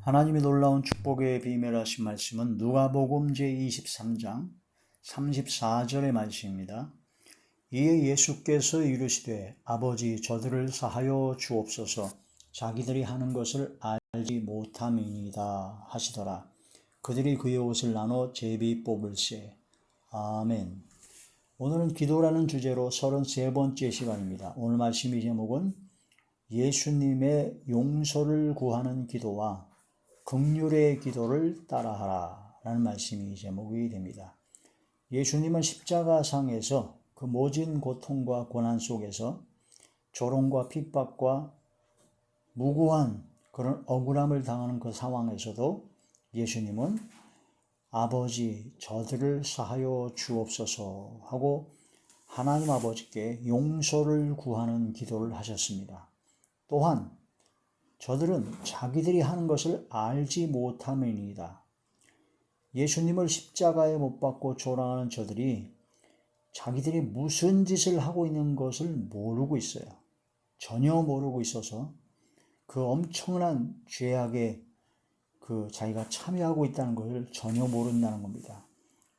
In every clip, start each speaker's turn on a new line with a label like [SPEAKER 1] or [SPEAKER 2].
[SPEAKER 1] 하나님의 놀라운 축복의 비밀하신 말씀은 누가복음 제23장 34절의 말씀입니다. 이에 예수께서 이르시되 아버지 저들을 사하여 주옵소서 자기들이 하는 것을 알지 못함이니이다 하시더라. 그들이 그의 옷을 나눠 제비 뽑을세. 아멘. 오늘은 기도라는 주제로 33번째 시간입니다. 오늘 말씀의 제목은 예수님의 용서를 구하는 기도와 긍휼의 기도를 따라하라 라는 말씀이 제목이 됩니다. 예수님은 십자가상에서 그 모진 고통과 고난 속에서 조롱과 핍박과 무고한 그런 억울함을 당하는 그 상황에서도 예수님은 아버지 저들을 사하여 주옵소서 하고 하나님 아버지께 용서를 구하는 기도를 하셨습니다. 또한 저들은 자기들이 하는 것을 알지 못함이니이다. 예수님을 십자가에 못 박고 조롱하는 저들이 자기들이 무슨 짓을 하고 있는 것을 모르고 있어요. 전혀 모르고 있어서 그 엄청난 죄악에 자기가 참여하고 있다는 것을 전혀 모른다는 겁니다.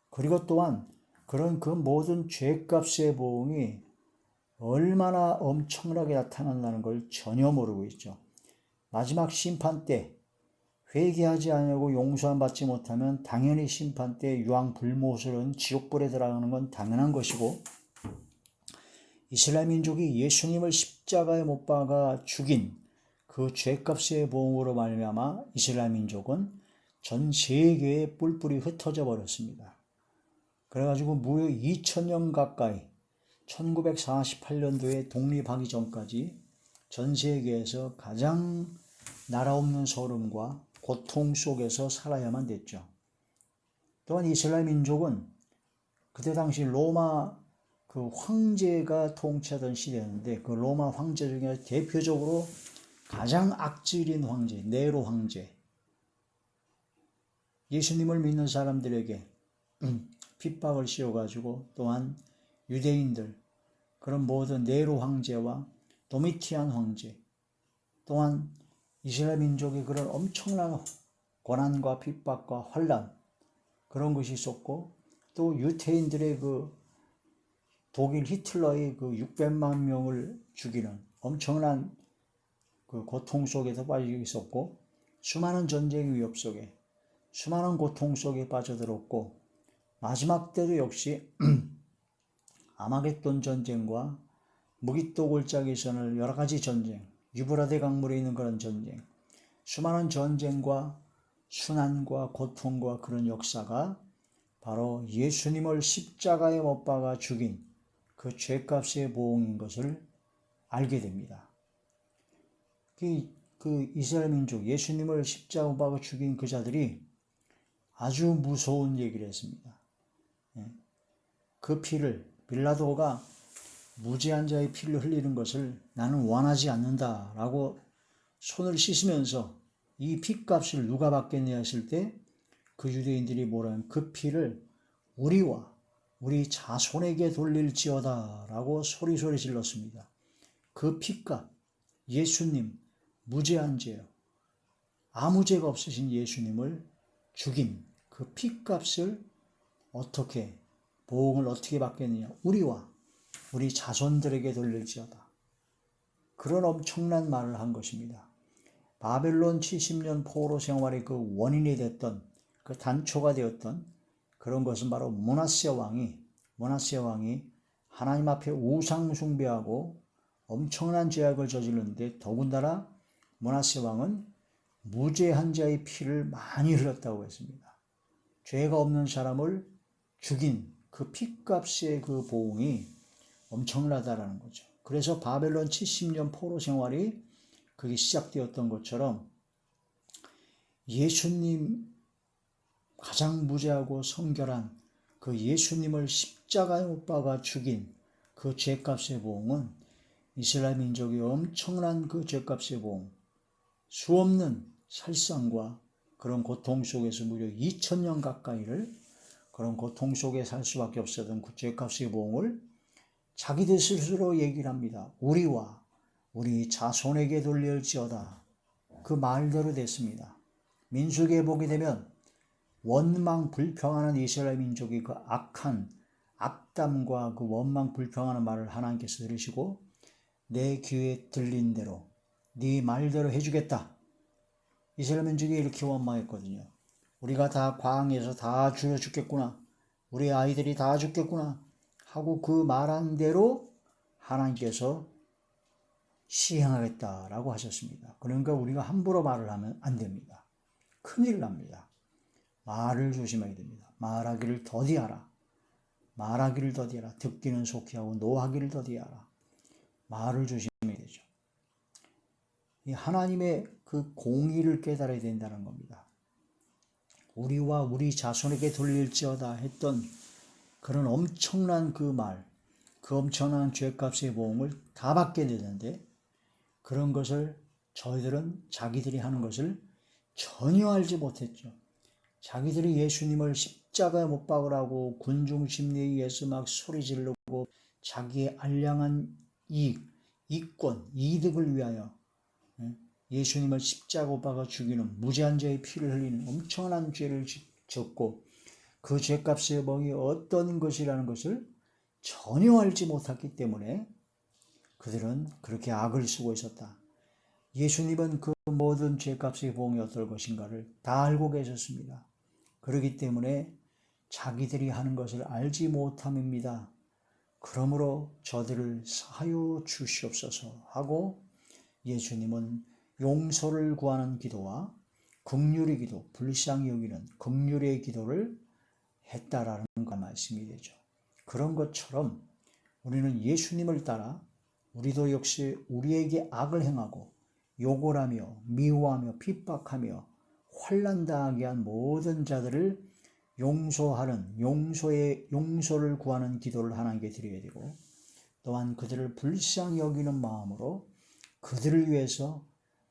[SPEAKER 1] 그리고 또한 그런 그 모든 죄값의 보응이 얼마나 엄청나게 나타난다는 걸 전혀 모르고 있죠. 마지막 심판 때 회개하지 않으려고 용서함 받지 못하면 당연히 심판 때 유황불못으로는 지옥불에 들어가는 건 당연한 것이고, 이스라엘 민족이 예수님을 십자가에 못 박아 죽인 그 죄값의 보응으로 말미암아 이스라엘 민족은 전 세계에 뿔뿔이 흩어져 버렸습니다. 그래가지고 무려 2000년 가까이 1948년도에 독립하기 전까지 전 세계에서 가장 나라 없는 소름과 고통 속에서 살아야만 됐죠. 또한 이스라엘 민족은 그때 당시 로마 그 황제가 통치하던 시대였는데 그 로마 황제 중에 대표적으로 가장 악질인 황제, 네로 황제, 예수님을 믿는 사람들에게 핍박을 씌워가지고 또한 유대인들, 그런 모든 네로 황제와 도미티안 황제, 또한 이스라엘 민족의 그런 엄청난 고난과 핍박과 환난, 그런 것이 있었고, 또 유태인들의 그 독일 히틀러의 그 600만 명을 죽이는 엄청난 그 고통 속에서 빠져 있었고, 수많은 전쟁 위협 속에 수많은 고통 속에 빠져들었고, 마지막 때도 역시 아마겟돈 전쟁과 무기토 골짜기 선을 여러 가지 전쟁, 유브라데 강물에 있는 그런 전쟁, 수많은 전쟁과 순환과 고통과 그런 역사가 바로 예수님을 십자가에 못 박아 죽인 그 죄값의 보응인 것을 알게 됩니다. 그 이스라엘 민족, 예수님을 십자가에 못 박아 죽인 그 자들이 아주 무서운 얘기를 했습니다. 그 피를, 빌라도가 무죄한 자의 피를 흘리는 것을 나는 원하지 않는다라고 손을 씻으면서 이 피값을 누가 받겠냐 했을 때 그 유대인들이 뭐라면 그 피를 우리와 우리 자손에게 돌릴지어다 라고 소리소리 질렀습니다. 그 피값, 예수님 무죄한 죄요, 아무 죄가 없으신 예수님을 죽인 그 피값을 어떻게, 보응을 어떻게 받겠느냐, 우리와 우리 자손들에게 돌릴지어다. 그런 엄청난 말을 한 것입니다. 바벨론 70년 포로 생활의 그 원인이 됐던, 그 단초가 되었던 그런 것은 바로 므낫세 왕이 하나님 앞에 우상 숭배하고 엄청난 죄악을 저질렀는데, 더군다나 므낫세 왕은 무죄한 자의 피를 많이 흘렸다고 했습니다. 죄가 없는 사람을 죽인 그 피값의 그 보응이 엄청나다라는 거죠. 그래서 바벨론 70년 포로 생활이 그게 시작되었던 것처럼 예수님, 가장 무죄하고 성결한 그 예수님을 십자가에 못 박아 죽인 그 죄값의 보응은 이스라엘 민족이 엄청난 그 죄값의 보응, 수없는 살상과 그런 고통 속에서 무려 2000년 가까이를 그런 고통 속에 살 수밖에 없었던 그 죄값의 보응을 자기들 스스로 얘기를 합니다. 우리와 우리 자손에게 돌릴지어다. 그 말대로 됐습니다. 민수기에 보게 되면 원망 불평하는 이스라엘 민족이 그 악한 악담과 그 원망 불평하는 말을 하나님께서 들으시고 내 귀에 들린 대로 네 말대로 해주겠다. 이스라엘 민족이 이렇게 원망했거든요. 우리가 다 광야에서 다 죽여 죽겠구나. 우리 아이들이 다 죽겠구나. 하고 그 말한 대로 하나님께서 시행하겠다라고 하셨습니다. 그러니까 우리가 함부로 말을 하면 안 됩니다. 큰일 납니다. 말을 조심해야 됩니다. 말하기를 더디하라. 말하기를 더디하라. 듣기는 속히 하고 노하기를 더디하라. 말을 조심해야 되죠. 이 하나님의 그 공의를 깨달아야 된다는 겁니다. 우리와 우리 자손에게 돌릴지어다 했던 그런 엄청난 그 말, 그 엄청난 죄값의 보응을 다 받게 되는데 그런 것을 저희들은 자기들이 하는 것을 전혀 알지 못했죠. 자기들이 예수님을 십자가에 못 박으라고 군중 심리에 의해서 막 소리 지르고 자기의 알량한 이권, 이득을 위하여 예수님을 십자가 못 박아 죽이는 무죄한 자의 피를 흘리는 엄청난 죄를 졌고 그 죄값의 보응이 어떤 것이라는 것을 전혀 알지 못했기 때문에 그들은 그렇게 악을 쓰고 있었다. 예수님은 그 모든 죄값의 보응이 어떨 것인가를 다 알고 계셨습니다. 그렇기 때문에 자기들이 하는 것을 알지 못함입니다. 그러므로 저들을 사하여 주시옵소서 하고 예수님은 용서를 구하는 기도와 긍휼의 기도, 불쌍히 여기는 긍휼의 기도를 했다라는 그 말씀이 되죠. 그런 것처럼 우리는 예수님을 따라 우리도 역시 우리에게 악을 행하고 욕을 하며 미워하며 핍박하며 환난당하게 한 모든 자들을 용서하는 용서를 구하는 기도를 하나님께 드려야 되고 또한 그들을 불쌍히 여기는 마음으로 그들을 위해서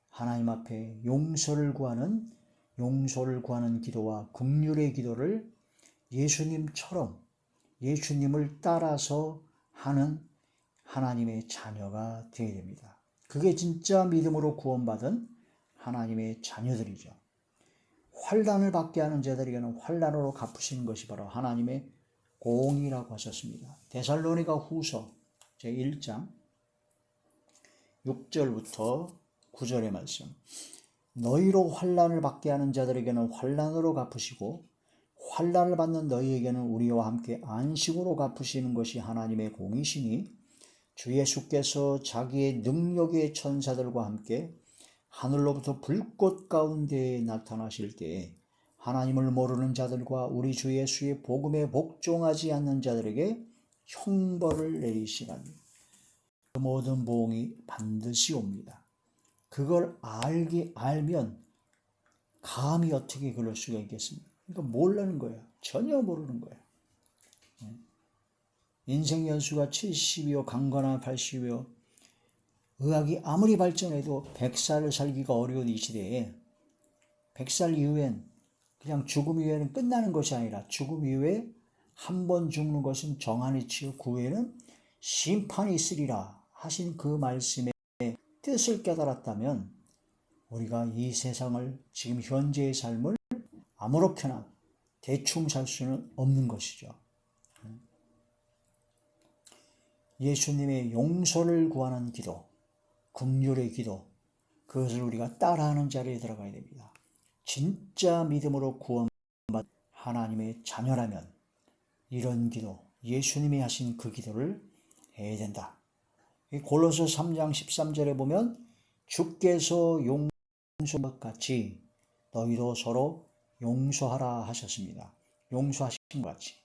[SPEAKER 1] 하나님 앞에 용서를 구하는 기도와 긍휼의 기도를 예수님처럼 예수님을 따라서 하는 하나님의 자녀가 되어야 됩니다. 그게 진짜 믿음으로 구원받은 하나님의 자녀들이죠. 환난을 받게 하는 자들에게는 환난으로 갚으시는 것이 바로 하나님의 공의라고 하셨습니다. 데살로니가 후서 제1장 6절부터 9절의 말씀. 너희로 환난을 받게 하는 자들에게는 환난으로 갚으시고 환난을 받는 너희에게는 우리와 함께 안식으로 갚으시는 것이 하나님의 공의시니 주 예수께서 자기의 능력의 천사들과 함께 하늘로부터 불꽃 가운데 나타나실 때에 하나님을 모르는 자들과 우리 주 예수의 복음에 복종하지 않는 자들에게 형벌을 내리시라니 그 모든 보응이 반드시 옵니다. 그걸 알면 감히 어떻게 그럴 수가 있겠습니까? 그러니까 모르는 거예요. 전혀 모르는 거예요. 인생 연수가 70이요 강건한 80이요 의학이 아무리 발전해도 100살을 살기가 어려운 이 시대에 100살 이후엔 그냥 죽음 이후에는 끝나는 것이 아니라 죽음 이후에 한 번 죽는 것은 정한이치요 그 후에는 심판이 있으리라 하신 그 말씀의 뜻을 깨달았다면 우리가 이 세상을 지금 현재의 삶을 아무렇게나 대충 살 수는 없는 것이죠. 예수님의 용서를 구하는 기도, 긍휼의 기도, 그것을 우리가 따라하는 자리에 들어가야 됩니다. 진짜 믿음으로 구원받은 하나님의 자녀라면 이런 기도, 예수님이 하신 그 기도를 해야 된다. 골로새 3장 13절에 보면 주께서 용서한 것 같이 너희도 서로 용서하라 하셨습니다. 용서하신 것 같이.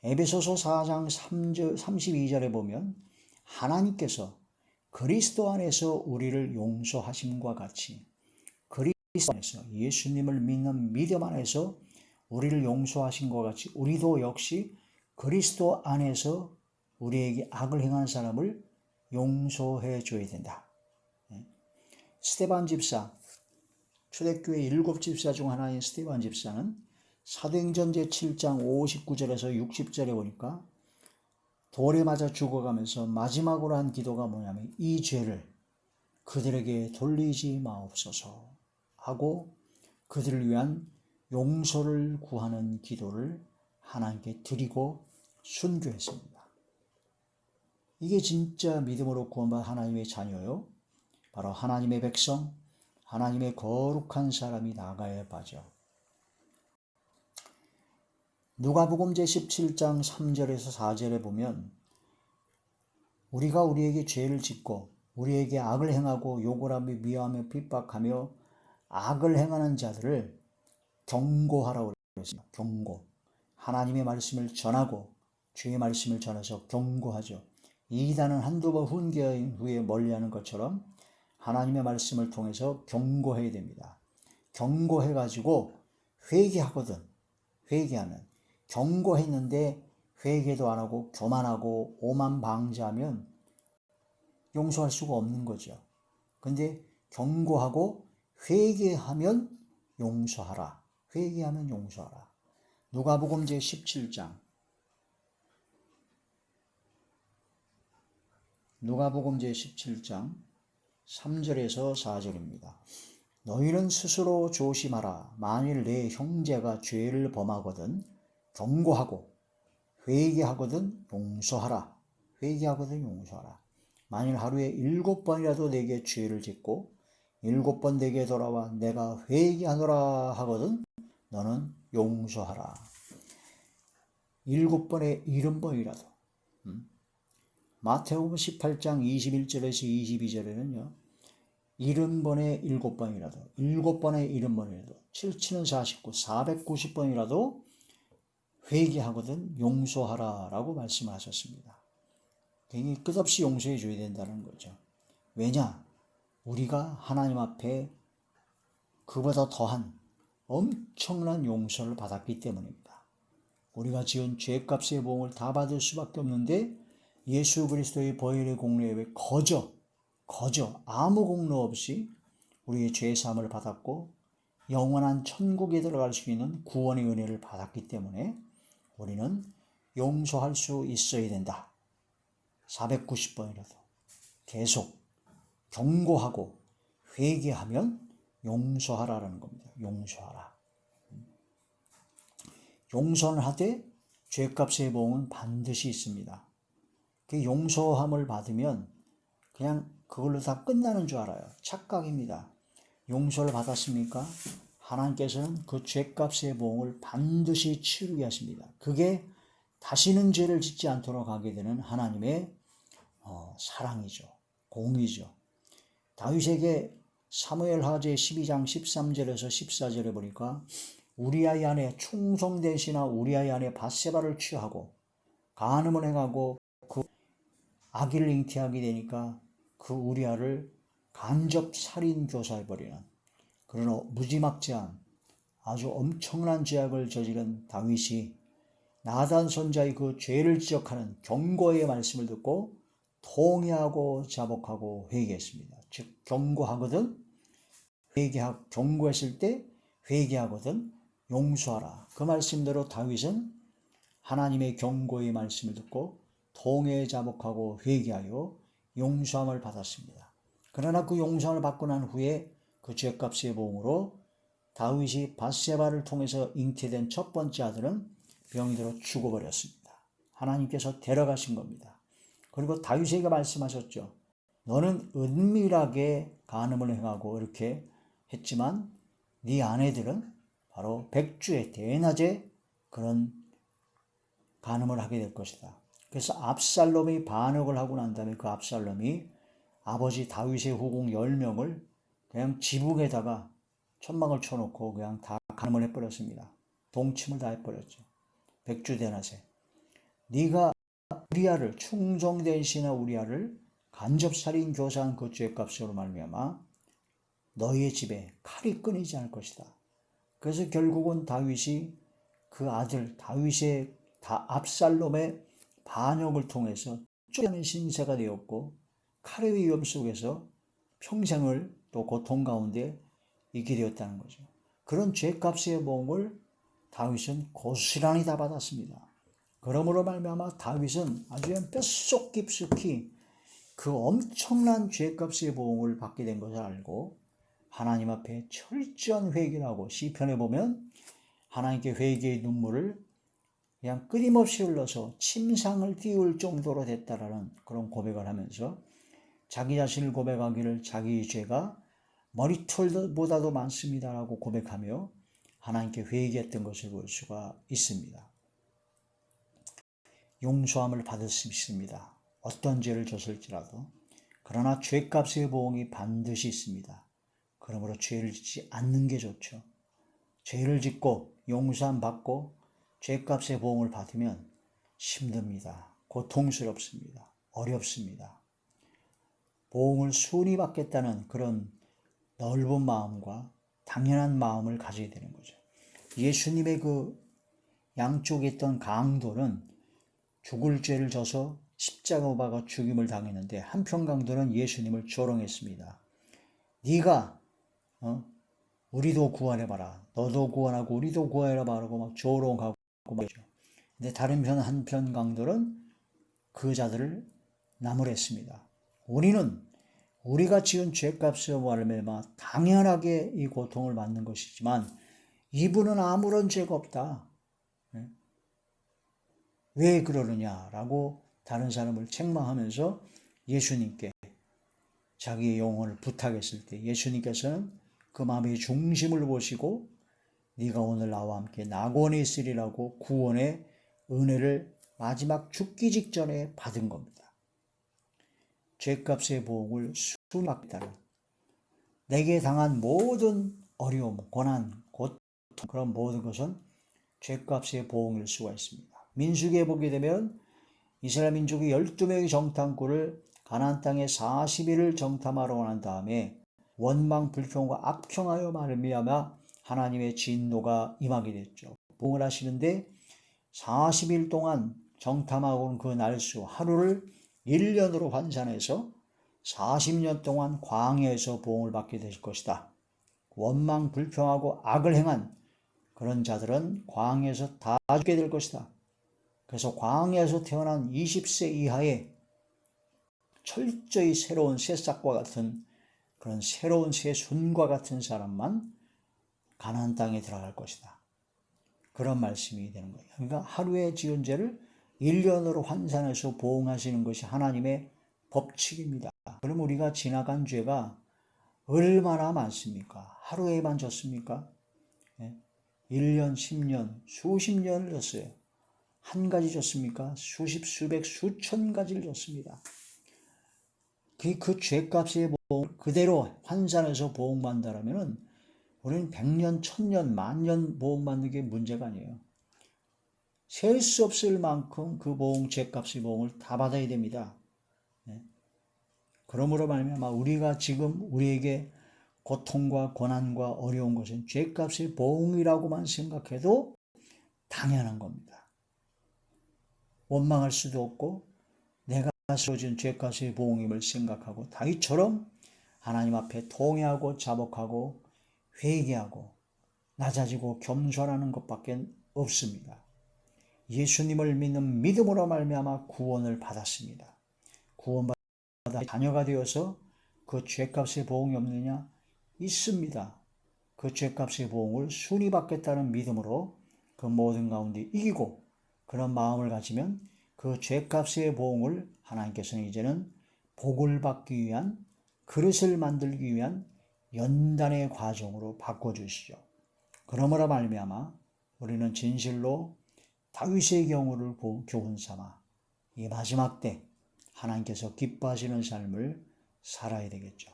[SPEAKER 1] 에베소서 4장 32절에 보면 하나님께서 그리스도 안에서 우리를 용서하심과 같이 그리스도 안에서 예수님을 믿는 믿음 안에서 우리를 용서하신 것 같이 우리도 역시 그리스도 안에서 우리에게 악을 행한 사람을 용서해 줘야 된다. 스데반 집사, 초대교회 7집사 중 하나인 스데반 집사는 사도행전 제7장 59절에서 60절에 보니까 돌에 맞아 죽어가면서 마지막으로 한 기도가 뭐냐면 이 죄를 그들에게 돌리지 마옵소서 하고 그들을 위한 용서를 구하는 기도를 하나님께 드리고 순교했습니다. 이게 진짜 믿음으로 구원받은 하나님의 자녀요. 바로 하나님의 백성, 하나님의 거룩한 사람이 나아가야 하죠. 누가복음 제17장 3절에서 4절에 보면 우리가 우리에게 죄를 짓고 우리에게 악을 행하고 욕을 하며 미워하며 핍박하며 악을 행하는 자들을 경고하라고 그랬습니다. 경고. 하나님의 말씀을 전하고 주의 말씀을 전해서 경고하죠. 이단은 한두 번 훈계한 후에 멀리하는 것처럼 하나님의 말씀을 통해서 경고해야 됩니다. 경고해가지고 회개하거든. 회개하면. 경고했는데 회개도 안 하고 교만하고 오만 방자하면 용서할 수가 없는 거죠. 근데 경고하고 회개하면 용서하라. 회개하면 용서하라. 누가복음 제17장 누가복음 제17장 3절에서 4절입니다. 너희는 스스로 조심하라. 만일 내 형제가 죄를 범하거든 경고하고 회개하거든 용서하라. 회개하거든 용서하라. 만일 하루에 7번이라도 내게 죄를 짓고 7번 내게 돌아와 내가 회개하노라 하거든 너는 용서하라. 7번에 70번이라도. 마태복음 18장 21절에서 22절에는요. 70번에 7번이라도 7번에 70번이라도 7치는 49, 490번이라도 회개하거든 용서하라 라고 말씀하셨습니다. 굉장히 끝없이 용서해 줘야 된다는 거죠. 왜냐? 우리가 하나님 앞에 그보다 더한 엄청난 용서를 받았기 때문입니다. 우리가 지은 죄값의 보응을 다 받을 수밖에 없는데 예수 그리스도의 보혈의 공로에 거저 아무 공로 없이 우리의 죄사함을 받았고 영원한 천국에 들어갈 수 있는 구원의 은혜를 받았기 때문에 우리는 용서할 수 있어야 된다. 490번이라도 계속 경고하고 회개하면 용서하라는 겁니다. 용서하라. 용서를 하되 죄값의 보응은 반드시 있습니다. 그 용서함을 받으면 그냥 그걸로 다 끝나는 줄 알아요. 착각입니다. 용서를 받았습니까? 하나님께서는 그 죄값의 보응을 반드시 치르게 하십니다. 그게 다시는 죄를 짓지 않도록 하게 되는 하나님의 사랑이죠. 공의죠. 다윗에게 사무엘하 제 12장 13절에서 14절에 보니까 우리아의 아내 충성된 신하 우리아의 아내 밧세바를 취하고 간음을 행하고 그 아기를 잉태하게 되니까 그 우리아를 간접 살인 교사해버리는 그런 무지막지한 아주 엄청난 죄악을 저지른 다윗이 나단 선자의 그 죄를 지적하는 경고의 말씀을 듣고 통회하고 자복하고 회개했습니다. 즉 경고하거든 경고했을 때 회개하거든 용서하라. 그 말씀대로 다윗은 하나님의 경고의 말씀을 듣고 통회에 자복하고 회개하여 용서함을 받았습니다. 그러나 그 용서함을 받고 난 후에 그 죄값의 보응으로 다윗이 밧세바를 통해서 잉태된 첫 번째 아들은 병이 들어 죽어버렸습니다. 하나님께서 데려가신 겁니다. 그리고 다윗에게 말씀하셨죠. 너는 은밀하게 간음을 행하고 이렇게 했지만 네 아내들은 바로 백주에 대낮에 그런 간음을 하게 될 것이다. 그래서 압살롬이 반역을 하고 난 다음에 그 압살롬이 아버지 다윗의 후궁 10명을 그냥 지붕에다가 천막을 쳐놓고 그냥 다 간음을 해버렸습니다. 동침을 다 해버렸죠. 백주 대낮에. 네가 우리아를 충성된 신하 우리아를 간접살인 교사한 그 죄값으로 말미암아 너희의 집에 칼이 끊이지 않을 것이다. 그래서 결국은 다윗이 그 아들 다윗의 압살롬의 반역을 통해서 쫓겨난 신세가 되었고 칼의 위험 속에서 평생을 또 고통 가운데 있게 되었다는 거죠. 그런 죄값의 보응을 다윗은 고스란히 다 받았습니다. 그러므로 말미암아 다윗은 아주 뼛속 깊숙이 그 엄청난 죄값의 보응을 받게 된 것을 알고 하나님 앞에 철저한 회개를 하고 시편에 보면 하나님께 회개의 눈물을 그냥 끊임없이 흘러서 침상을 띄울 정도로 됐다라는 그런 고백을 하면서 자기 자신을 고백하기를 자기 죄가 머리털보다도 많습니다라고 고백하며 하나님께 회개했던 것을 볼 수가 있습니다. 용서함을 받을 수 있습니다. 어떤 죄를 졌을지라도. 그러나 죄값의 보응이 반드시 있습니다. 그러므로 죄를 짓지 않는 게 좋죠. 죄를 짓고 용서함 받고 죄값의 보응을 받으면 힘듭니다. 고통스럽습니다. 어렵습니다. 보응을 순히 받겠다는 그런 넓은 마음과 당연한 마음을 가져야 되는 거죠. 예수님의 그 양쪽에 있던 강도는 죽을 죄를 져서 십자가 박아 죽임을 당했는데 한편 강도는 예수님을 조롱했습니다. 네가 우리도 구원해봐라. 너도 구원하고 우리도 구원해봐라고 막 조롱하고 말이죠. 근데 다른 한편 강도는 그 자들을 나무랬습니다. 우리가 지은 죄값을 말하며 당연하게 이 고통을 받는 것이지만 이분은 아무런 죄가 없다. 왜 그러느냐라고 다른 사람을 책망하면서 예수님께 자기의 영혼을 부탁했을 때 예수님께서는 그 마음의 중심을 보시고 네가 오늘 나와 함께 낙원에 있으리라고 구원의 은혜를 마지막 죽기 직전에 받은 겁니다. 죄값의 보응을 순히 받겠다는 내게 당한 모든 어려움, 고난, 고통 그런 모든 것은 죄값의 보응일 수가 있습니다. 민수기에 보게 되면 이스라엘 민족이 12명의 정탐꾼을 가나안 땅에 40일을 정탐하러 난 다음에 원망 불평과 악평하여 말미암아 하나님의 진노가 임하게 됐죠. 보응을 하시는데 40일 동안 정탐하고 온 그 날수 하루를 1년으로 환산해서 40년 동안 광야에서 보응을 받게 될 것이다. 원망 불평하고 악을 행한 그런 자들은 광야에서 다 죽게 될 것이다. 그래서 광야에서 태어난 20세 이하의 철저히 새로운 새싹과 같은 그런 새로운 새순과 같은 사람만 가나안 땅에 들어갈 것이다. 그런 말씀이 되는 거예요. 그러니까 하루에 지은 죄를 1년으로 환산해서 보응하시는 것이 하나님의 법칙입니다. 그럼 우리가 지나간 죄가 얼마나 많습니까? 하루에만 졌습니까? 1년, 10년, 수십 년을 졌어요. 한 가지 졌습니까? 수십, 수백, 수천 가지를 졌습니다. 그 죄값의 보응을 그대로 환산해서 보응받는다면 우리는 100년, 1000년, 만년 보응받는 게 문제가 아니에요. 셀 수 없을 만큼 그 보응, 죄값의 보응을 다 받아야 됩니다. 그러므로 말미암아 우리가 지금 우리에게 고통과 고난과 어려운 것은 죄값의 보응이라고만 생각해도 당연한 겁니다. 원망할 수도 없고 내가 쓰러진 죄값의 보응임을 생각하고 다윗처럼 하나님 앞에 통회하고 자복하고 회개하고 낮아지고 겸손하는 것밖에 없습니다. 예수님을 믿는 믿음으로 말미암아 구원을 받았습니다. 구원받아 자녀가 되어서 그 죄값의 보응이 없느냐? 있습니다. 그 죄값의 보응을 순히 받겠다는 믿음으로 그 모든 가운데 이기고 그런 마음을 가지면 그 죄값의 보응을 하나님께서는 이제는 복을 받기 위한 그릇을 만들기 위한 연단의 과정으로 바꿔주시죠. 그러므로 말미암아 우리는 진실로 다윗의 경우를 교훈 삼아 이 마지막 때 하나님께서 기뻐하시는 삶을 살아야 되겠죠.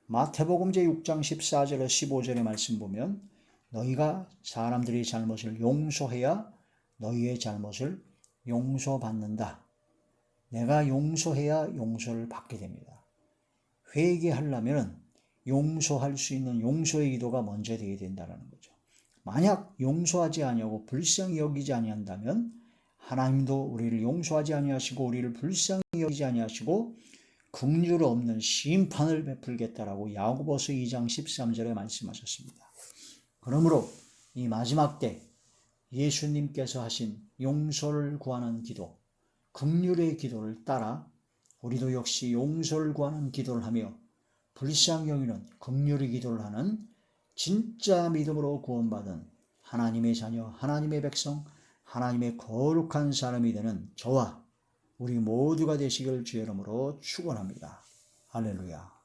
[SPEAKER 1] 마태복음 제6장 14절에 15절의 말씀 보면 너희가 사람들의 잘못을 용서해야 너희의 잘못을 용서받는다. 내가 용서해야 용서를 받게 됩니다. 회개하려면 용서할 수 있는 용서의 기도가 먼저 되어야 된다는 거죠. 만약 용서하지 아니하고 불쌍히 여기지 아니한다면 하나님도 우리를 용서하지 아니하시고 우리를 불쌍히 여기지 아니하시고 긍휼 없는 심판을 베풀겠다라고 야고보서 2장 13절에 말씀하셨습니다. 그러므로 이 마지막 때 예수님께서 하신 용서를 구하는 기도, 긍휼의 기도를 따라 우리도 역시 용서를 구하는 기도를 하며 불쌍히 여기는 긍휼히 기도를 하는 진짜 믿음으로 구원받은 하나님의 자녀, 하나님의 백성, 하나님의 거룩한 사람이 되는 저와 우리 모두가 되시길 주의 이름으로 축원합니다. 할렐루야.